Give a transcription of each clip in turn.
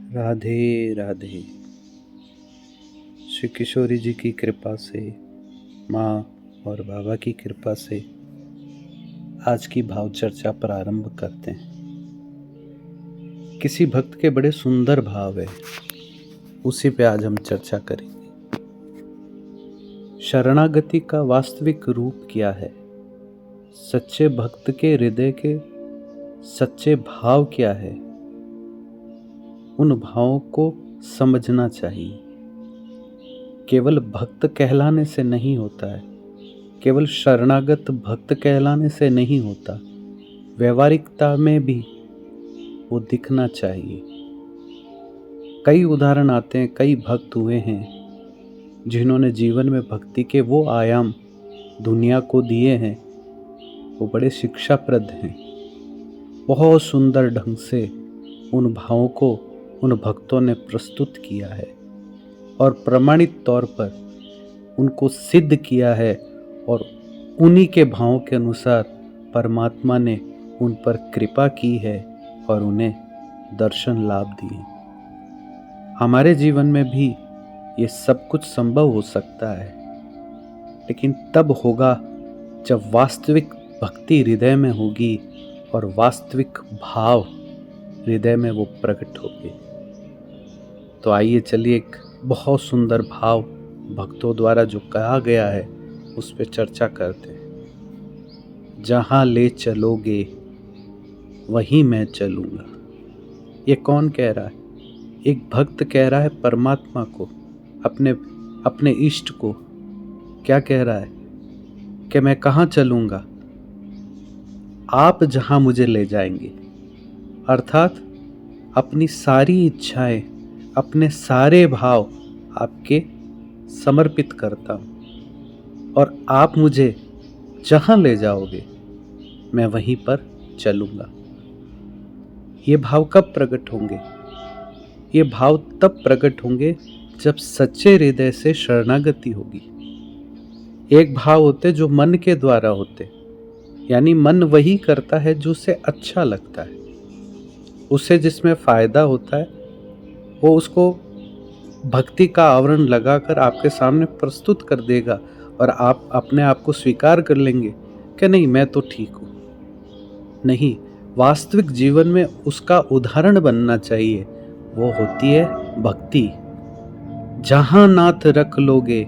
राधे राधे। श्री किशोरी जी की कृपा से, माँ और बाबा की कृपा से आज की भाव चर्चा प्रारंभ करते हैं। किसी भक्त के बड़े सुंदर भाव है, उसी पे आज हम चर्चा करेंगे। शरणागति का वास्तविक रूप क्या है? सच्चे भक्त के हृदय के सच्चे भाव क्या है? उन भावों को समझना चाहिए। केवल भक्त कहलाने से नहीं होता है, केवल शरणागत भक्त कहलाने से नहीं होता, व्यवहारिकता में भी वो दिखना चाहिए। कई उदाहरण आते हैं, कई भक्त हुए हैं जिन्होंने जीवन में भक्ति के वो आयाम दुनिया को दिए हैं, वो बड़े शिक्षाप्रद हैं। बहुत सुंदर ढंग से उन भावों को उन भक्तों ने प्रस्तुत किया है और प्रमाणित तौर पर उनको सिद्ध किया है, और उन्हीं के भावों के अनुसार परमात्मा ने उन पर कृपा की है और उन्हें दर्शन लाभ दिए। हमारे जीवन में भी ये सब कुछ संभव हो सकता है, लेकिन तब होगा जब वास्तविक भक्ति हृदय में होगी और वास्तविक भाव हृदय में वो प्रकट होंगे। तो आइए चलिए एक बहुत सुंदर भाव भक्तों द्वारा जो कहा गया है उस पर चर्चा करते हैं। जहाँ ले चलोगे वहीं मैं चलूँगा। ये कौन कह रहा है? एक भक्त कह रहा है परमात्मा को, अपने इष्ट को। क्या कह रहा है कि मैं कहाँ चलूँगा? आप जहाँ मुझे ले जाएंगे। अर्थात अपनी सारी इच्छाएं, अपने सारे भाव आपके समर्पित करता हूँ, और आप मुझे जहाँ ले जाओगे मैं वहीं पर चलूँगा। ये भाव कब प्रकट होंगे? ये भाव तब प्रकट होंगे जब सच्चे हृदय से शरणागति होगी। एक भाव होते जो मन के द्वारा होते, यानी मन वही करता है जो उसे अच्छा लगता है, उसे जिसमें फायदा होता है वो उसको भक्ति का आवरण लगाकर आपके सामने प्रस्तुत कर देगा, और आप अपने आप को स्वीकार कर लेंगे कि नहीं, मैं तो ठीक हूँ। नहीं, वास्तविक जीवन में उसका उदाहरण बनना चाहिए। वो होती है भक्ति। जहाँ नाथ रख लोगे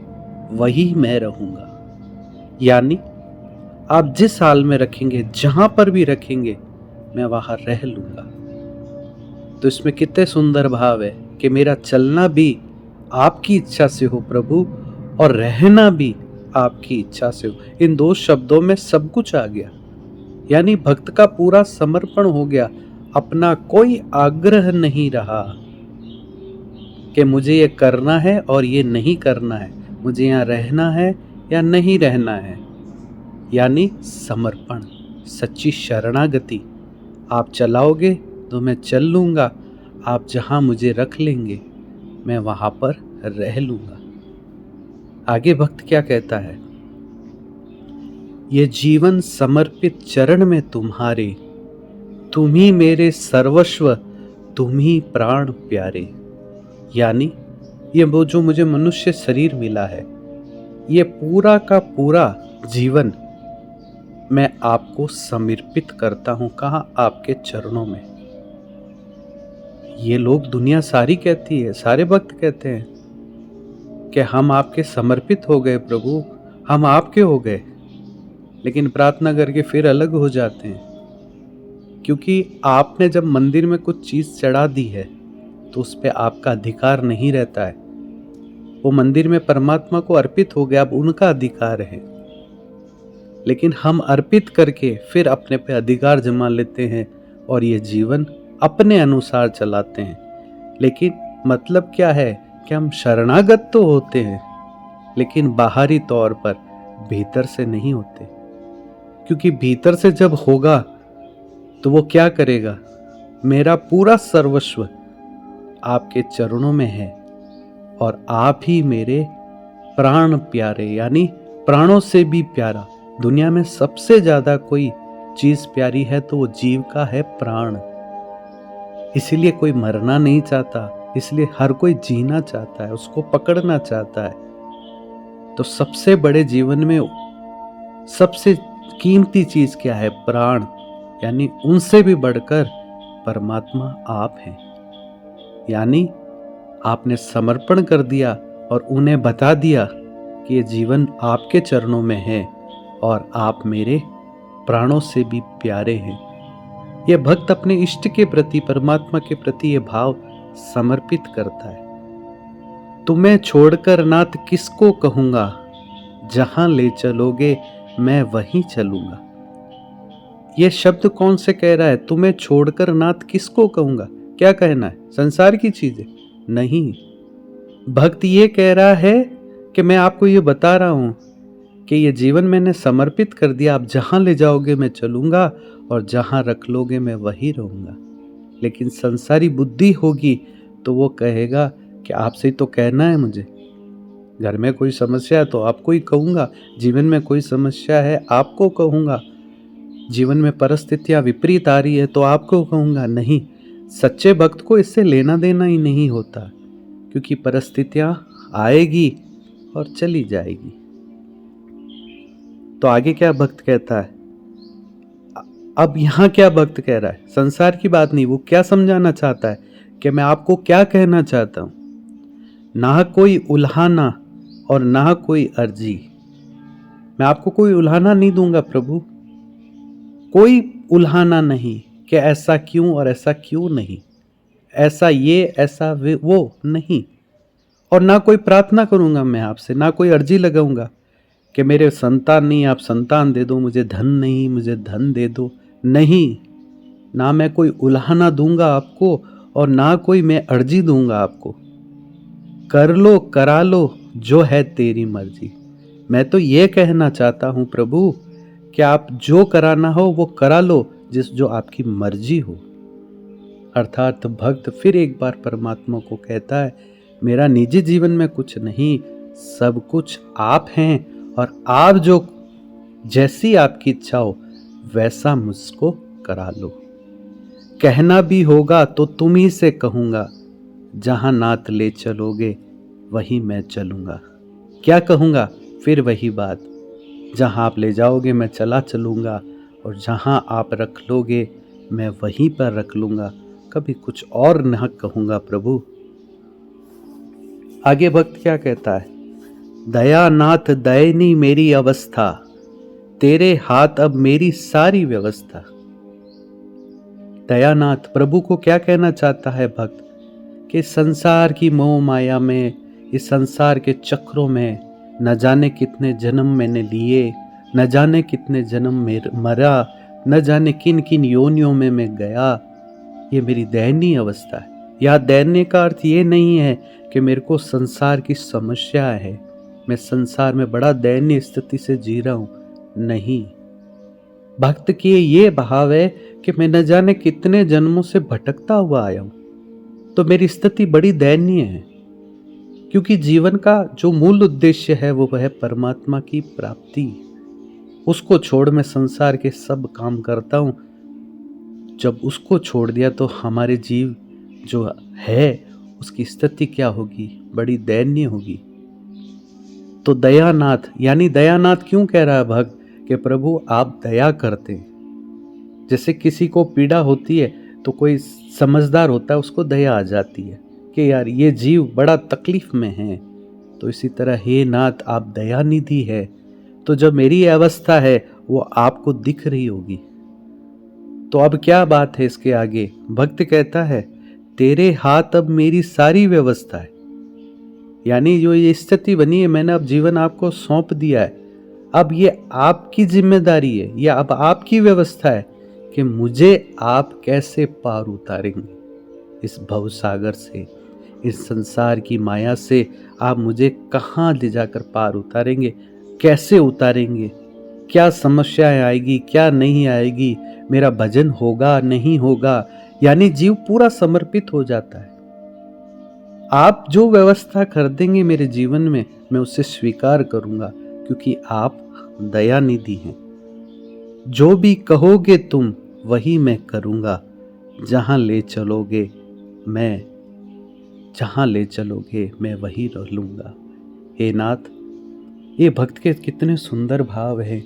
वही मैं रहूँगा। यानी आप जिस हाल में रखेंगे, जहाँ पर भी रखेंगे, मैं वहाँ रह लूँगा। तो इसमें कितने सुंदर भाव है कि मेरा चलना भी आपकी इच्छा से हो प्रभु, और रहना भी आपकी इच्छा से हो। इन दो शब्दों में सब कुछ आ गया। यानी भक्त का पूरा समर्पण हो गया। अपना कोई आग्रह नहीं रहा कि मुझे ये करना है और ये नहीं करना है, मुझे यहाँ रहना है या नहीं रहना है। यानी समर्पण, सच्ची शरणागति। आप चलाओगे तो मैं चल लूँगा, आप जहाँ मुझे रख लेंगे मैं वहाँ पर रह लूँगा। आगे भक्त क्या कहता है? ये जीवन समर्पित चरण में तुम्हारे, तुम ही मेरे सर्वस्व, तुम ही प्राण प्यारे। यानी ये वो जो मुझे मनुष्य शरीर मिला है, ये पूरा का पूरा जीवन मैं आपको समर्पित करता हूँ। कहाँ? आपके चरणों में। ये लोग दुनिया सारी कहती है, सारे भक्त कहते हैं कि हम आपके समर्पित हो गए प्रभु, हम आपके हो गए, लेकिन प्रार्थना करके फिर अलग हो जाते हैं। क्योंकि आपने जब मंदिर में कुछ चीज़ चढ़ा दी है तो उस पर आपका अधिकार नहीं रहता है। वो मंदिर में परमात्मा को अर्पित हो गया, अब उनका अधिकार है। लेकिन हम अर्पित करके फिर अपने पे अधिकार जमा लेते हैं और ये जीवन अपने अनुसार चलाते हैं। लेकिन मतलब क्या है कि हम शरणागत तो होते हैं, लेकिन बाहरी तौर पर, भीतर से नहीं होते। क्योंकि भीतर से जब होगा तो वो क्या करेगा? मेरा पूरा सर्वस्व आपके चरणों में है और आप ही मेरे प्राण प्यारे, यानी प्राणों से भी प्यारा। दुनिया में सबसे ज्यादा कोई चीज प्यारी है तो वो जीव का है प्राण। इसीलिए कोई मरना नहीं चाहता, इसलिए हर कोई जीना चाहता है, उसको पकड़ना चाहता है। तो सबसे बड़े जीवन में सबसे कीमती चीज क्या है? प्राण। यानी उनसे भी बढ़कर परमात्मा आप हैं। यानी आपने समर्पण कर दिया और उन्हें बता दिया कि ये जीवन आपके चरणों में है और आप मेरे प्राणों से भी प्यारे हैं। यह भक्त अपने इष्ट के प्रति, परमात्मा के प्रति ये भाव समर्पित करता है। तुम्हें छोड़कर नाथ किसको कहूंगा, जहां ले चलोगे मैं वहीं चलूंगा। यह शब्द कौन से कह रहा है? तुम्हें छोड़कर नाथ किसको कहूंगा। क्या कहना है? संसार की चीजें नहीं। भक्त ये कह रहा है कि मैं आपको ये बता रहा हूं कि ये जीवन मैंने समर्पित कर दिया, आप जहां ले जाओगे मैं चलूंगा और जहां रख लोगे मैं वहीं रहूंगा। लेकिन संसारी बुद्धि होगी तो वो कहेगा कि आपसे ही तो कहना है मुझे। घर में कोई समस्या है तो आपको ही कहूंगा, जीवन में कोई समस्या है आपको कहूंगा, जीवन में परिस्थितियां विपरीत आ रही है तो आपको कहूंगा। नहीं, सच्चे भक्त को इससे लेना देना ही नहीं होता, क्योंकि परिस्थितियां आएगी और चली जाएगी। तो आगे क्या भक्त कहता है? अब यहां क्या भक्त कह रहा है? संसार की बात नहीं, वो क्या समझाना चाहता है कि मैं आपको क्या कहना चाहता हूं। ना कोई उल्हाना और ना कोई अर्जी। मैं आपको कोई उल्हाना नहीं दूंगा प्रभु, कोई उल्हाना नहीं कि ऐसा क्यों और ऐसा क्यों नहीं, ऐसा ये ऐसा वो नहीं। और ना कोई प्रार्थना करूंगा मैं आपसे, ना कोई अर्जी लगाऊंगा कि मेरे संतान नहीं, आप संतान दे दो, मुझे धन नहीं, मुझे धन दे दो। नहीं, ना मैं कोई उल्हाना दूंगा आपको और ना कोई मैं अर्जी दूंगा आपको। कर लो करा लो जो है तेरी मर्जी। मैं तो ये कहना चाहता हूं प्रभु कि आप जो कराना हो वो करा लो, जो आपकी मर्जी हो। अर्थात भक्त फिर एक बार परमात्मा को कहता है, मेरा निजी जीवन में कुछ नहीं, सब कुछ आप हैं और आप जो जैसी आपकी इच्छा हो वैसा मुझको करा लो। कहना भी होगा तो तुम ही से कहूंगा, जहां नाथ ले चलोगे वहीं मैं चलूंगा। क्या कहूंगा? फिर वही बात, जहां आप ले जाओगे मैं चला चलूंगा और जहां आप रख लोगे मैं वहीं पर रख लूंगा, कभी कुछ और न कहूंगा प्रभु। आगे भक्त क्या कहता है? दयानाथ दयनी मेरी अवस्था, तेरे हाथ अब मेरी सारी व्यवस्था। दयानाथ प्रभु को क्या कहना चाहता है भक्त? कि संसार की मोह माया में, इस संसार के चक्रों में न जाने कितने जन्म मैंने लिए, न जाने कितने जन्म में मरा, न जाने किन किन योनियों में मैं गया। ये मेरी दयनीय अवस्था है। यह दैन्य का अर्थ ये नहीं है कि मेरे को संसार की समस्या है, मैं संसार में बड़ा दयनीय स्थिति से जी रहा हूं। नहीं, भक्त के ये भाव है कि मैं न जाने कितने जन्मों से भटकता हुआ आया हूं, तो मेरी स्थिति बड़ी दयनीय है। क्योंकि जीवन का जो मूल उद्देश्य है वो है परमात्मा की प्राप्ति। उसको छोड़ मैं संसार के सब काम करता हूं। जब उसको छोड़ दिया तो हमारे जीव जो है उसकी स्थिति क्या होगी? बड़ी दयनीय होगी। तो दयानाथ, यानी दयानाथ क्यों कह रहा है भक्त? कि प्रभु आप दया करते हैं। जैसे किसी को पीड़ा होती है तो कोई समझदार होता है, उसको दया आ जाती है कि यार ये जीव बड़ा तकलीफ में है। तो इसी तरह हे नाथ आप दया निधि है, तो जब मेरी अवस्था है वो आपको दिख रही होगी। तो अब क्या बात है इसके आगे? भक्त कहता है, तेरे हाथ अब मेरी सारी व्यवस्था है। यानी जो ये स्थिति बनी है, मैंने अब जीवन आपको सौंप दिया है। अब ये आपकी जिम्मेदारी है, ये अब आपकी व्यवस्था है कि मुझे आप कैसे पार उतारेंगे इस भव सागर से, इस संसार की माया से। आप मुझे कहाँ ले जाकर पार उतारेंगे, कैसे उतारेंगे, क्या समस्याएं आएगी, क्या नहीं आएगी, मेरा भजन होगा नहीं होगा। यानी जीव पूरा समर्पित हो जाता है। आप जो व्यवस्था कर देंगे मेरे जीवन में, मैं उसे स्वीकार करूंगा, क्योंकि आप दयानिधि हैं। जो भी कहोगे तुम वही मैं करूंगा, जहाँ ले चलोगे मैं जहाँ ले चलोगे मैं वहीं रह लूँगा। हे नाथ, ये भक्त के कितने सुंदर भाव हैं।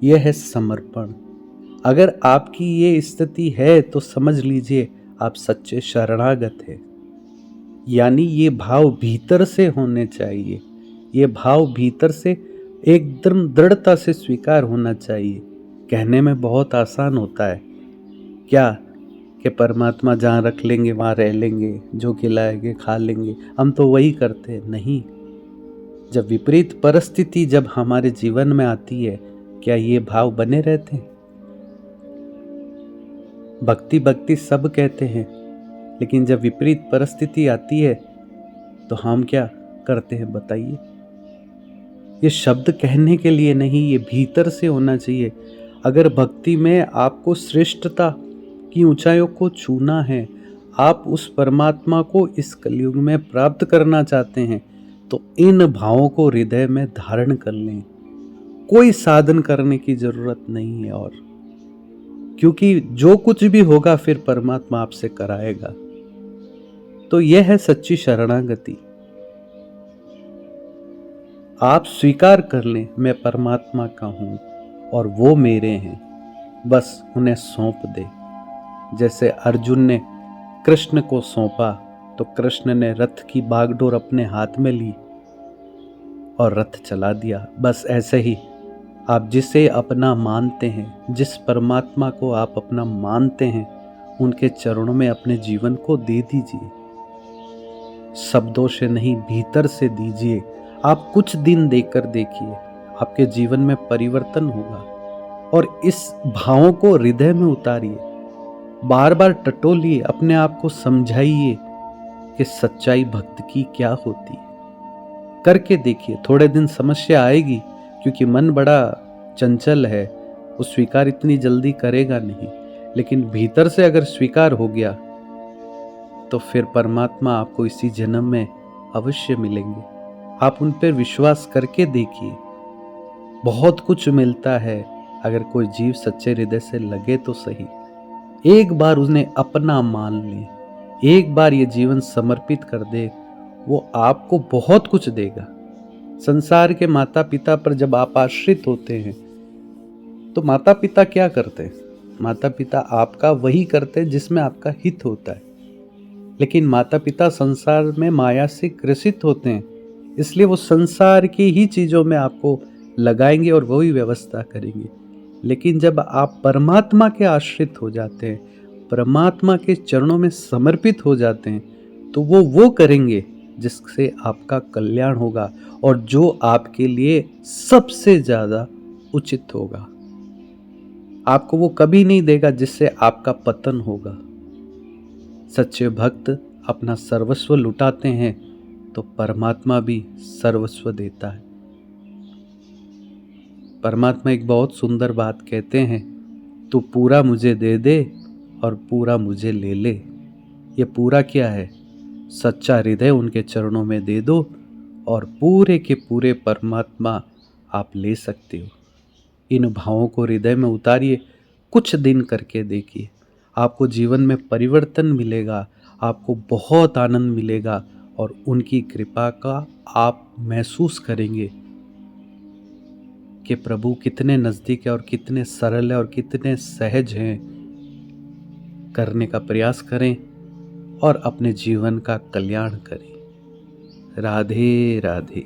यह है समर्पण। अगर आपकी ये स्थिति है तो समझ लीजिए आप सच्चे शरणागत हैं। यानी ये भाव भीतर से होने चाहिए। ये भाव भीतर से एकदम दृढ़ता से स्वीकार होना चाहिए। कहने में बहुत आसान होता है क्या कि परमात्मा जहाँ रख लेंगे वहाँ रह लेंगे, जो खिलाएंगे खा लेंगे, हम तो वही करते हैं। नहीं, जब विपरीत परिस्थिति जब हमारे जीवन में आती है, क्या ये भाव बने रहते हैं? भक्ति भक्ति सब कहते हैं, लेकिन जब विपरीत परिस्थिति आती है तो हम क्या करते हैं बताइए? ये शब्द कहने के लिए नहीं, ये भीतर से होना चाहिए। अगर भक्ति में आपको श्रेष्ठता की ऊंचाइयों को छूना है, आप उस परमात्मा को इस कलयुग में प्राप्त करना चाहते हैं, तो इन भावों को हृदय में धारण कर लें। कोई साधन करने की जरूरत नहीं है, और क्योंकि जो कुछ भी होगा फिर परमात्मा आपसे कराएगा। तो यह है सच्ची शरणागति। आप स्वीकार कर लें मैं परमात्मा का हूं और वो मेरे हैं, बस उन्हें सौंप दे। जैसे अर्जुन ने कृष्ण को सौंपा तो कृष्ण ने रथ की बागडोर अपने हाथ में ली और रथ चला दिया। बस ऐसे ही आप जिसे अपना मानते हैं, जिस परमात्मा को आप अपना मानते हैं, उनके चरणों में अपने जीवन को दे दीजिए। शब्दों से नहीं, भीतर से दीजिए। आप कुछ दिन देकर देखिए, आपके जीवन में परिवर्तन होगा। और इस भावों को हृदय में उतारिए, बार बार टटोलिए, अपने आप को समझाइए कि सच्चाई भक्त की क्या होती है। करके देखिए, थोड़े दिन समस्या आएगी, क्योंकि मन बड़ा चंचल है, वो स्वीकार इतनी जल्दी करेगा नहीं। लेकिन भीतर से अगर स्वीकार हो गया तो फिर परमात्मा आपको इसी जन्म में अवश्य मिलेंगे। आप उन पर विश्वास करके देखिए, बहुत कुछ मिलता है अगर कोई जीव सच्चे हृदय से लगे तो सही। एक बार उन्हें अपना मान ले, एक बार ये जीवन समर्पित कर दे, वो आपको बहुत कुछ देगा। संसार के माता पिता पर जब आप आश्रित होते हैं तो माता पिता क्या करते हैं? माता पिता आपका वही करते हैं जिसमें आपका हित होता है। लेकिन माता पिता संसार में माया से ग्रसित होते हैं, इसलिए वो संसार की ही चीज़ों में आपको लगाएंगे और वही व्यवस्था करेंगे। लेकिन जब आप परमात्मा के आश्रित हो जाते हैं, परमात्मा के चरणों में समर्पित हो जाते हैं, तो वो करेंगे जिससे आपका कल्याण होगा और जो आपके लिए सबसे ज़्यादा उचित होगा। आपको वो कभी नहीं देगा जिससे आपका पतन होगा। सच्चे भक्त अपना सर्वस्व लुटाते हैं तो परमात्मा भी सर्वस्व देता है। परमात्मा एक बहुत सुंदर बात कहते हैं, तू पूरा मुझे दे दे और पूरा मुझे ले ले। ये पूरा क्या है? सच्चा हृदय उनके चरणों में दे दो और पूरे के पूरे परमात्मा आप ले सकते हो। इन भावों को हृदय में उतारिए, कुछ दिन करके देखिए, आपको जीवन में परिवर्तन मिलेगा, आपको बहुत आनंद मिलेगा और उनकी कृपा का आप महसूस करेंगे कि प्रभु कितने नज़दीक है और कितने सरल है और कितने सहज हैं। करने का प्रयास करें और अपने जीवन का कल्याण करें। राधे राधे।